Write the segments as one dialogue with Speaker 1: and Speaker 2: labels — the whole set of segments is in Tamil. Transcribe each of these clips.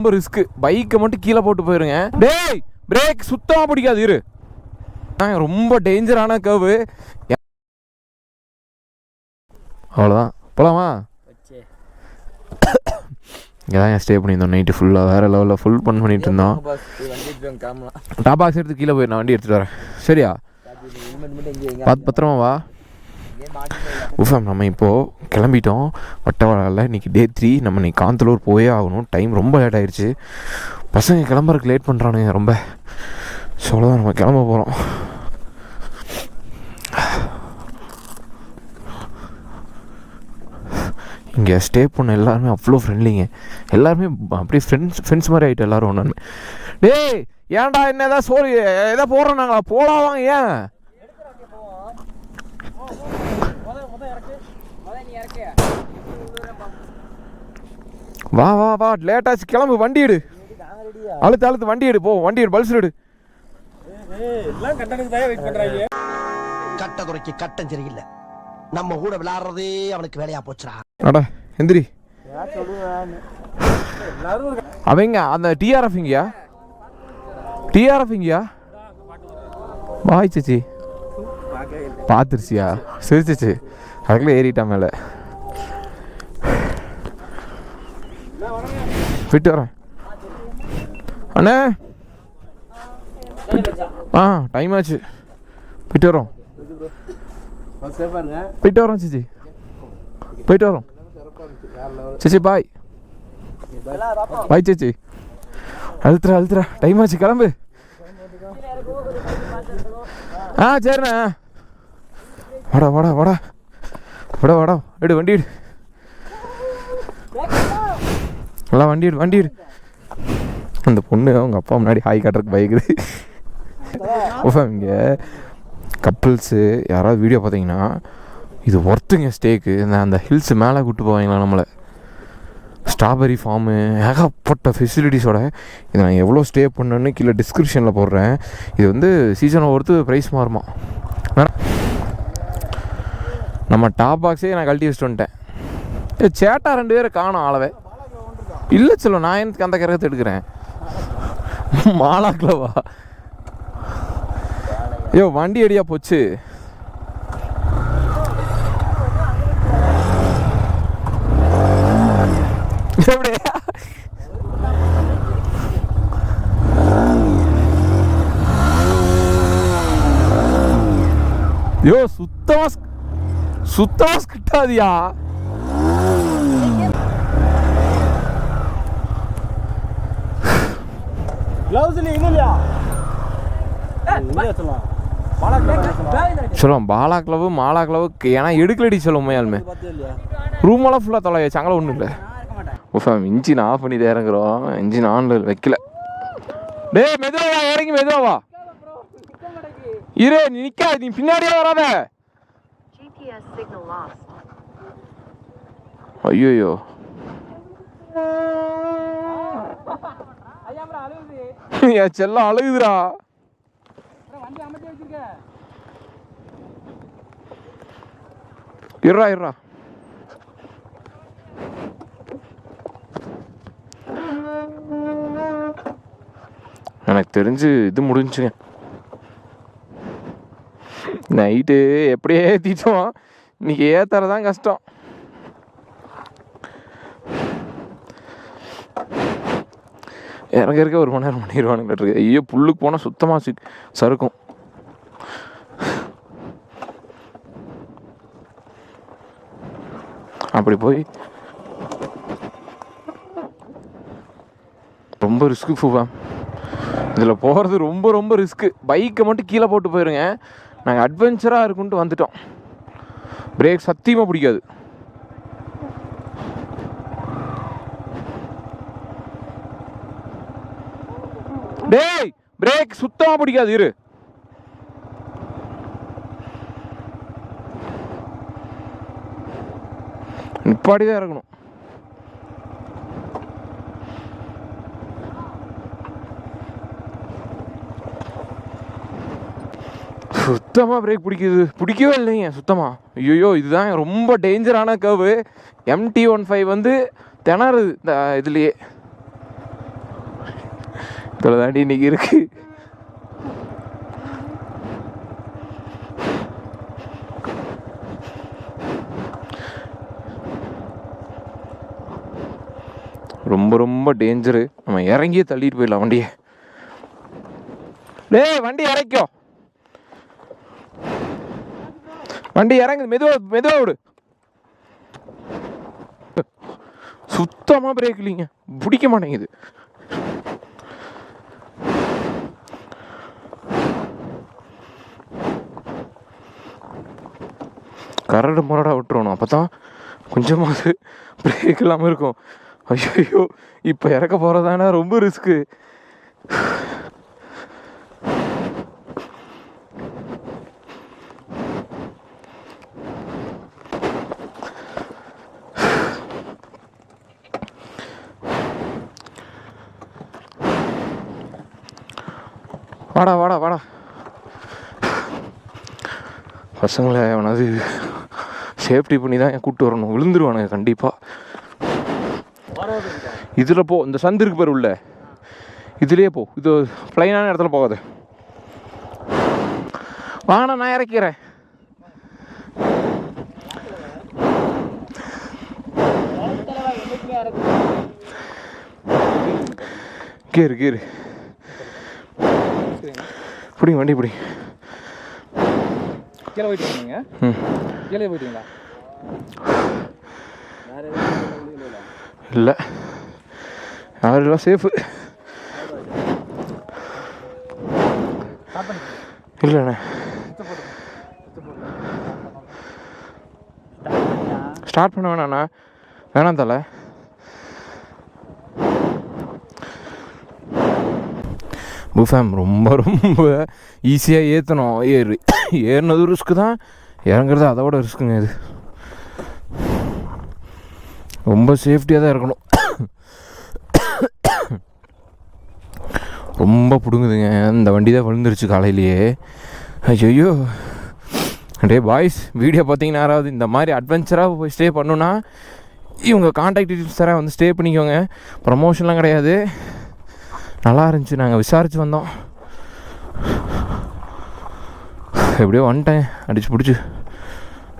Speaker 1: ரொம்ப ரிஸ்க்கு. பைக்கை மட்டும் கீழே போட்டு போயிருங்க. டேய் பிரேக் சுத்தமாக பிடிக்காது. இரு, ரொம்ப டேஞ்சரான கர்வு. அவ்வளோதான், போகலாமா? இங்கே தான் ஸ்டே பண்ணியிருந்தோம் நைட்டு ஃபுல்லாக. வேறு லெவலில் ஃபுல் பண்ணிட்டு இருந்தோம். டாப் பாக்ஸ் எடுத்து கீழே போய் நான் வண்டி எடுத்துகிட்டு வரேன். சரியா? பத்திரமா வா. உஃபம் நம்ம இப்போது கிளம்பிட்டோம். வட்டவாளால் இன்றைக்கி டே 3. நம்ம இன்றைக்கி காந்தலூர் போயே ஆகணும். டைம் ரொம்ப லேட் ஆகிடுச்சு. பசங்க கிளம்புறதுக்கு லேட் பண்ணுறானுங்க ரொம்ப. ஸோ அவ்வளோதான், நம்ம கிளம்ப போகிறோம். இங்கே ஸ்டே பண்ண எல்லாருமே அவ்வளோ ஃப்ரெண்ட்லிங்க. எல்லாருமே அப்படியே ஃப்ரெண்ட்ஸ் மாதிரி ஆகிட்டு எல்லோரும் ஒன்று. டேய் ஏன்டா என்ன ஏதாவது சோறு எதாவது போடுறோம் நாங்களா? போடாவாங்க. ஏன் வா வா வா, லேட்டாச்சு, கிளம்பு. வண்டி எடு, அழுத்து வண்டி எடு, போ வண்டி எடு, பல்ஸ் எடு.
Speaker 2: கட்ட குறைக்கு கட்டம் சரியில்லை. நம்ம கூட விளையாடுறதே அவனுக்கு வேலையா போச்சுடா.
Speaker 1: அடா எந்திரி. அவங்க அந்த டிஆர்எஃப் இங்கயா? டிஆர்எஃப் இங்கயா? வாய் சச்சி பார்த்துருச்சியா? சரி சச்சி, அதுக்குள்ளே ஏறிட்டான் மேலே. போயிட்டு வரேன் அண்ணே. டைம் ஆச்சு, போயிட்டு வரோம். போயிட்டு வரோம் சிச்சி, போயிட்டு வரோம் சிச்சி. பாய் பாய் சிச்சி. அழுத்துறா, டைம் ஆச்சு, கிளம்பு. சரிண்ணா. வாடா வாடா வாடா வாடா வாடா, எடு வண்டி எடு, நல்லா வண்டி எடு. அந்த பொண்ணு அவங்க அப்பா முன்னாடி ஹாய் காட்டுறதுக்கு பயக்குது. இங்கே கப்புள்ஸு யாராவது வீடியோ பார்த்தீங்கன்னா இது ஒர்த்துங்க ஸ்டேக்கு. அந்த ஹில்ஸு மேலே கூப்பிட்டு போவாங்களா நம்மளை. ஸ்ட்ராபெரி ஃபார்மு, ஏகப்பட்ட ஃபெசிலிட்டிஸோட. இதை நான் எவ்வளோ ஸ்டே பண்ணேன்னு கீழே டிஸ்கிரிப்ஷனில் போடுறேன். இது வந்து சீசனை பொறுத்து ப்ரைஸ் மாறுமா. நம்ம டாப் பாக்ஸே நான் கழட்டி வச்சுட்டு வந்துட்டேன். சேட்டா 2 பேரை காணும் ஆளவே இல்லை. சொல்ல நான் எனக்கு அந்த கரகத்தை எடுக்கிறேன். மாலாக்கிலவா? ஐயோ வண்டி அடியா போச்சு. யோ சுத்தமா கிட்டாதியா? சொல்லுவோம் பாலா கிளவு மாலா கிளவுக்கு. ஏன்னா எடுக்கலடி சொல்லுவோம் உண்மையாலுமே. ரூமெல்லாம் ஃபுல்லாக தொலையாச்சு, அங்கே ஒன்றும் இல்லை. ஓஃபேம் இன்ஜின் ஆஃப் பண்ணி தான் இறங்குறோம். இன்ஜின் ஆனில் வைக்கல. டே மெதுவா இறங்கி மெதுவா. இரு, நீ நிற்க, நீ பின்னாடியே வராத. ஐயோ என் செல்லம் அழுகுதுடா. இருடா எனக்கு தெரிஞ்சு இது முடிஞ்சுங்க. நைட்டு எப்படியே ஏற்றிட்டோம், இன்னைக்கு ஏற்றுறதான் கஷ்டம். இறங்க 1 மணி நேரம் பண்ணிடுவானுங்க. ஐயோ புல்லுக்கு போனால் சுத்தமாக சறுக்கும். அப்படி போய் ரொம்ப ரிஸ்க்கு ஃபூவா. இதில் போகிறது ரொம்ப ரிஸ்க்கு. பைக்கை மட்டும் கீழே போட்டு போயிருங்க. நாங்கள் அட்வென்ச்சராக இருக்குன்ட்டு வந்துட்டோம். பிரேக் சத்தியமாக பிடிக்காது. டேய் பிரேக் சுத்தமாக பிடிக்காது. இரு, நிப்பாடிதான் இருக்கணும். சுத்தமாக பிரேக் பிடிக்கவே இல்லைங்க சுத்தமாக. ஐயோ இதுதான் ரொம்ப டேஞ்சரான கர்வு. MT-15 வந்து திணறுது இந்த இதுலேயே. இதில் தாண்டி இன்னைக்கு இருக்கு. ரொம்ப ரொம்ப டேஞ்சரு. நம்ம இறங்கியே தள்ளிட்டு போயிடலாம் வண்டியை. டேய் வண்டி இறக்கோ, வண்டி இறங்குது. மெதுவா விடு. சுத்தமாக பிரேக் இல்லைங்க, பிடிக்க மாட்டேங்குது. கரடு முரடாக விட்டுருணும், அப்போ தான் கொஞ்சமாவது பிரேக் இல்லாமல் இருக்கும். ஐயோ இப்போ இறக்க போகிறதானா ரொம்ப ரிஸ்க்கு. வாடா வாடா வாடா. பசங்களை அவனாவது சேஃப்டி பண்ணி தான் கூப்பிட்டு வரணும். விழுந்துருவானுங்க கண்டிப்பாக. இதில் போ, இந்த சந்து இருக்கு பாரு உள்ள, இதுலேயே போ. இது ப்ளைனான இடத்துல போகாது. வாண்ணா நான் இறக்கிறேன். கேரு கேரு பிடிங்க, வண்டி பிடி.
Speaker 3: கீழே போயிட்டீங்க? கீழே போயிட்டீங்களா?
Speaker 1: இல்லை யாரெல்லாம் சேஃபு இல்லைண்ணே. ஸ்டார்ட் பண்ண வேணாண்ணா, வேணாம் தலை. புஃபேம் ரொம்ப ரொம்ப ஈஸியாக ஏற்றணும். ஏறினது ரிஸ்க்கு தான், இறங்குறது அதை விட ரிஸ்க்குங்க. இது ரொம்ப சேஃப்டியாக தான் இருக்கணும். ரொம்ப பிடுங்குதுங்க. இந்த வண்டி தான் விழுந்துருச்சு காலையிலேயே. ஐயோ டே பாய்ஸ், வீடியோ பார்த்தீங்கன்னா யாராவது இந்த மாதிரி அட்வென்ச்சராக போய் ஸ்டே பண்ணுன்னா இவங்க கான்டாக்ட் டீட்டெயில்ஸ் தரேன், வந்து ஸ்டே பண்ணிக்கோங்க. ப்ரமோஷன்லாம் கிடையாது. நல்லா இருந்துச்சு, நாங்கள் விசாரித்து வந்தோம். எப்படியோ வந்துட்டேன், அடிச்சு பிடிச்சி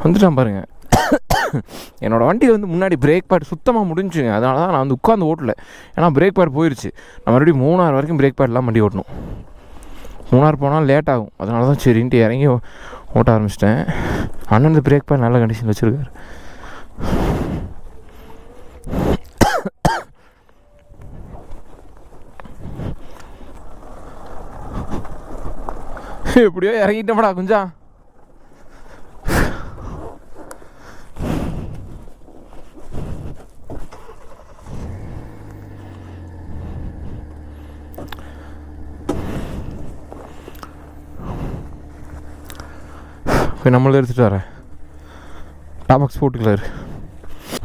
Speaker 1: வந்துட்டான் பாருங்கள். என்னோடய வண்டி வந்து முன்னாடி பிரேக் பேட் சுத்தமாக முடிஞ்சுங்க. அதனால தான் நான் வந்து உட்காந்து ஓட்டல. ஏன்னா பிரேக் பேட் போயிடுச்சு. நான் மறுபடியும் 3 வரைக்கும் பிரேக் பேட்லாம் வண்டி ஓட்டணும். 3 போனால் லேட் ஆகும். அதனால தான் சரின்ட்டு இறங்கி ஓட்ட ஆரம்பிச்சிட்டேன். அண்ணன் இந்த பிரேக் பேட் நல்ல கண்டிஷன் வச்சுருக்காரு. எப்படியோ இறங்கிட்டோம்டா கொஞ்சம். போய் நம்மள எடுத்துகிட்டு வரேன். டாபாக்ஸ் போட்டுக்கலாரு.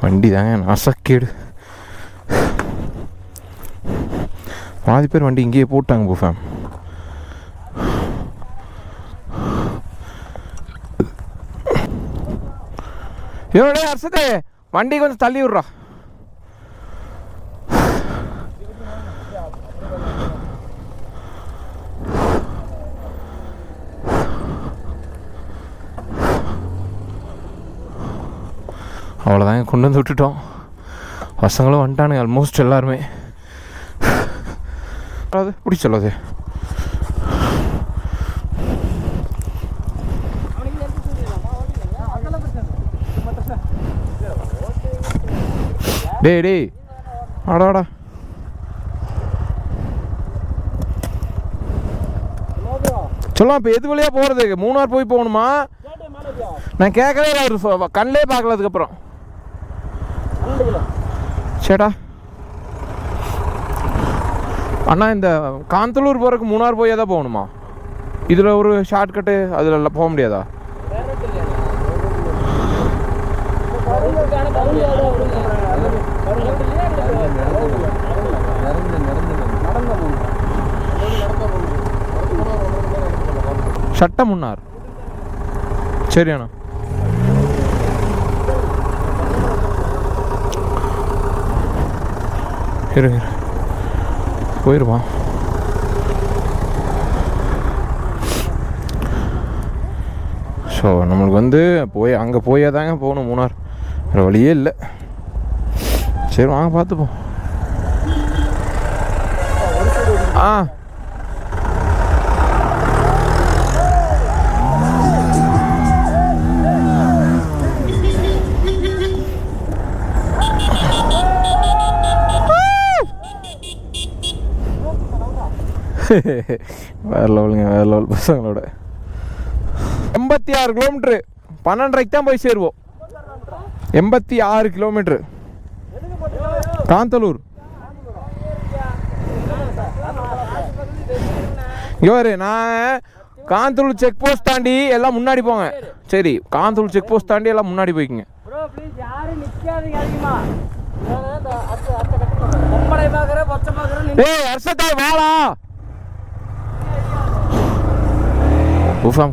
Speaker 1: வண்டி தாங்க நாசக்கேடு. பாதி பேர் வண்டி இங்கேயே போட்டாங்க போஃபேம். இவனே அரசதே வண்டி கொஞ்சம் தள்ளி விட்றா. அவ்வளோதாங்க, கொண்டு வந்து விட்டுட்டோம். பசங்களும் வந்துட்டானுங்க ஆல்மோஸ்ட் எல்லாருமே. அது பிடிச்சல்லாது. டேய் ஆடாடா. சொல்லலாம். இப்போ எது வழியாக போகிறது? 3 போய் போகணுமா? நான் கேட்கவே இல்லை, ஒரு கண்ணிலே பார்க்கல. அதுக்கப்புறம் சேட்டா அண்ணா, இந்த காந்தலூர் போகிறதுக்கு 3 போய் தான் போகணுமா? இதில் ஒரு ஷார்ட்கட்டு அதில் போக முடியாதா? சட்டமுன்னார். சரி அண்ணா. இருங்க போயிருமா? ஸோ நம்மளுக்கு வந்து அங்கே போயே தாங்க போகணும் மூணார், வேறு வழியே இல்லை. சரி வாங்க பார்த்துப்போம். வேறு லெவலுங்க, வேறு லெவல் பசங்களோட. 86 கிலோமீட்ரு, 12:30க்கு தான் போய் சேருவோம். 86 கிலோமீட்ரு காந்தலூர். இவர் நான் காந்தலூர் செக் போஸ்ட் தாண்டி எல்லாம் முன்னாடி போங்க. சரி, காந்தலூர் செக் போஸ்ட் தாண்டி எல்லாம் முன்னாடி போய்க்குங்க. ஏய் அரசத்தாய் வாடா.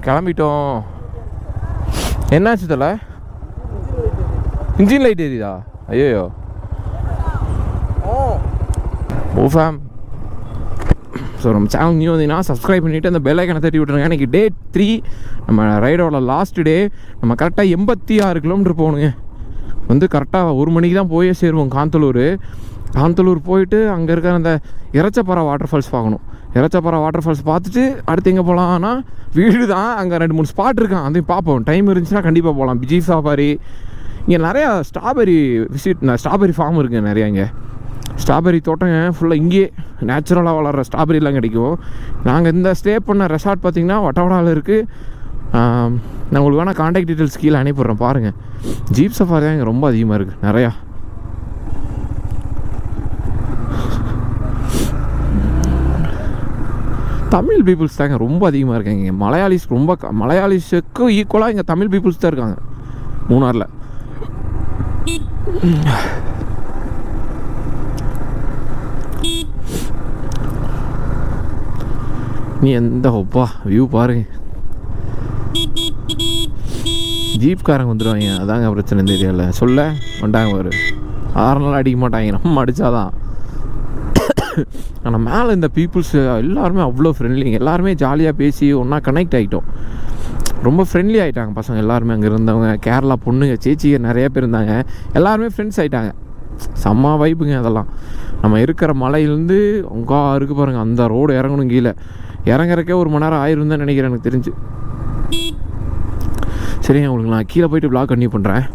Speaker 1: கிளம்பிட்டோம். என்னாச்சு தல? இன்ஜின் லைட் எரியுதா? ஐயோ. ஓஃபேம், ஸோ நம்ம சேனல் நியூ வந்தீங்கன்னா சப்ஸ்கிரைப் பண்ணிவிட்டு அந்த பெல் ஐக்கனை தட்டி விட்டுருங்க. எனக்கு டே 3 நம்ம ரைடோட லாஸ்ட் டே. நம்ம கரெக்டாக 86 கிலோமீட்டர் போகணுங்க. வந்து கரெக்டாக 1 மணிக்கு தான் போயே சேருவோம் காந்தலூர். காந்தலூர் போயிட்டு அங்கே இருக்கிற அந்த இறச்சப்பாறை வாட்டர் ஃபால்ஸ் பார்க்கணும். இறச்சப்பாறை வாட்டர் ஃபால்ஸ் பார்த்துட்டு அடுத்து எங்கே போகலான்னா வீடு தான். அங்கே 2-3 ஸ்பாட் இருக்கான், அதையும் பார்ப்போம். டைம் இருந்துச்சுன்னா கண்டிப்பாக போகலாம். ஜீப் சஃபாரி, இங்கே நிறையா ஸ்ட்ராபெரி ஸ்ட்ராபெரி ஃபார்ம் இருக்குது நிறையா. இங்கே ஸ்ட்ராபெரி தோட்டங்க ஃபுல்லாக இங்கேயே நேச்சுரலாக வளர்கிற ஸ்ட்ராபெரிலாம் கிடைக்கும். நாங்கள் இந்த ஸ்டே பண்ண ரெசார்ட் பார்த்திங்கன்னா வட்டவடாவில் இருக்குது. நான் உங்களுக்கு வேணால் கான்டாக்ட் டீட்டெயில்ஸ் கீழே அனுப்பிடுறேன் பாருங்கள். ஜீப் சஃபாரி தான் இங்கே ரொம்ப அதிகமாக இருக்குது நிறையா. தமிழ் பீப்புள்ஸ் தாங்க ரொம்ப அதிகமாக இருக்காங்க இங்கே. மலையாளிஸுக்கும் ஈக்குவலாக இங்கே தமிழ் பீப்புள்ஸ் தான் இருக்காங்க மூணாரில். நீ எந்த ஒப்பா வியூ பாருங்க. ஜீப்காரங்க வந்துடுவாங்க, அதாங்க பிரச்சனை இந்த ஏரியாவில். சொல்ல வந்துட்டாங்க ஒரு 6 நாள் அடிக்க மாட்டாங்க, நம்ம அடித்தாதான். ஆனால் மேலே இந்த பீப்புள்ஸ் எல்லாருமே அவ்வளோ ஃப்ரெண்ட்லிங்க. எல்லாருமே ஜாலியாக பேசி ஒன்றா கனெக்ட் ஆகிட்டோம். ரொம்ப ஃப்ரெண்ட்லி ஆகிட்டாங்க பசங்க எல்லாருமே. அங்கே இருந்தவங்க கேரளா பொண்ணுங்க சேச்சிங்க நிறைய பேர் இருந்தாங்க. எல்லாருமே ஃப்ரெண்ட்ஸ் ஆகிட்டாங்க. செம்ம வைப்புங்க அதெல்லாம். நம்ம இருக்கிற மலையிலேருந்து அங்கே இருக்குது பாருங்கள், அந்த ரோடு இறங்கணும். கீழே இறங்குறக்கே 1 மணி நேரம் ஆயிரும் தான் நினைக்கிறேன் எனக்கு தெரிஞ்சு. சரிங்க, உங்களுக்கு நான் கீழே போய்ட்டு வ்ளாக் கண்டினியூ பண்ணுறேன்.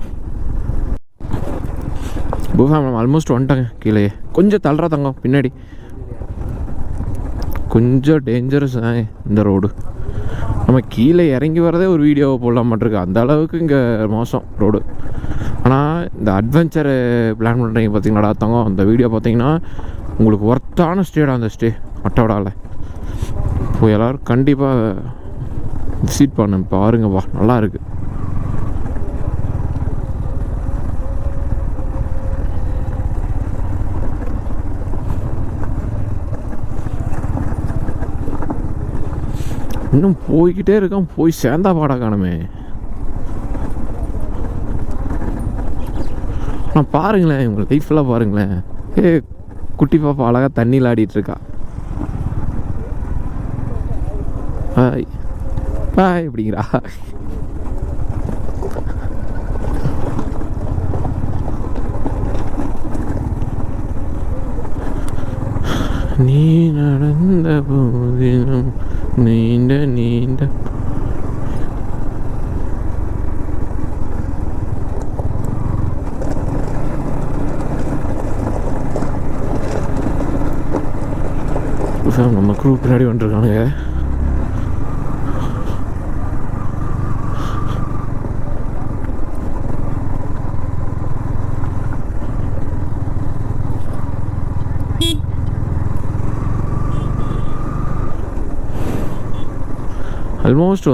Speaker 1: நம்ம ஆல்மோஸ்ட் வந்துட்டாங்க கீழே. கொஞ்சம் தள்ளுறா தங்கம் பின்னாடி, கொஞ்சம் டேஞ்சரஸ் தான் இந்த ரோடு. நம்ம கீழே இறங்கி வரதே ஒரு வீடியோவை போடலாம் மாட்டிருக்கு, அந்த அளவுக்கு இங்கே மோசம் ரோடு. ஆனால் இந்த அட்வென்ச்சர் பிளான் பண்ணுறீங்க பார்த்தீங்களாடா தங்கம், அந்த வீடியோ பார்த்தீங்கன்னா உங்களுக்கு ஒர்த்தான ஸ்டேடா அந்த ஸ்டே வட்டவடாவில். போய் எல்லோரும் கண்டிப்பாக விசிட் பண்ண பாருங்கப்பா, நல்லா இருக்குது. இன்னும் போய்கிட்டே இருக்கோம், போய் சேர்ந்தா பாடா காணுமே. நான் பாருங்களேன், உங்கள் லைஃப்லாம் பாருங்களேன். குட்டி பாப்பா அழகாக தண்ணியில் ஆடிட்டு இருக்கா. பாய் பாய் அப்படிங்கிறா. நீ நடந்த போதிலும் நீண்ட நீண்ட நம்ம குரூப் பின்னாடி வந்துருக்கானுங்க. ஆல்மோஸ்ட்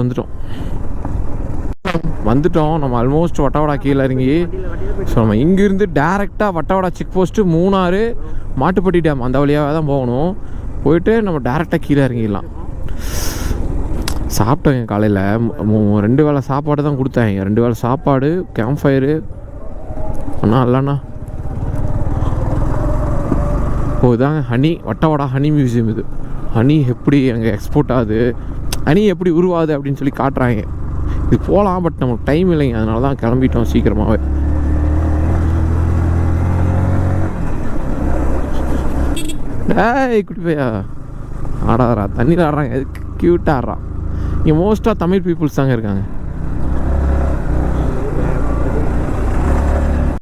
Speaker 1: வந்துட்டோம் நம்ம ஆல்மோஸ்ட் வட்டவடா கீழே இறங்கி. ஸோ நம்ம இங்கேருந்து டேரெக்டாக Vattavada check post Munnar Mattupetty dam அந்த வழியாக தான் போகணும். போயிட்டு நம்ம டேரெக்டாக கீழே இறங்கிடலாம். சாப்பிட்டேங்க காலையில் 2 வேளை சாப்பாடு தான் கொடுத்தாங்க. 2 வேளை சாப்பாடு, கேம்ப் ஃபயரு. அண்ணா இல்லைண்ணா இதாங்க ஹனி, வட்டவடா ஹனி மியூசியம். இது ஹனி எப்படி அங்கே எக்ஸ்போர்ட் ஆகுது, ஹனி எப்படி உருவாகுது அப்படின்னு சொல்லி காட்டுறாங்க. இது போகலாம், பட் நமக்கு டைம் இல்லைங்க, அதனால தான் கிளம்பிட்டோம் சீக்கிரமாகவே. டேய் குட்டி பையா, ஆடாதரா, தண்ணியில் ஆடுறாங்க, எதுக்கு க்யூட்டாக ஆடுறான். இங்கே மோஸ்ட்டாக தமிழ் பீப்புள்ஸ் தாங்க இருக்காங்க.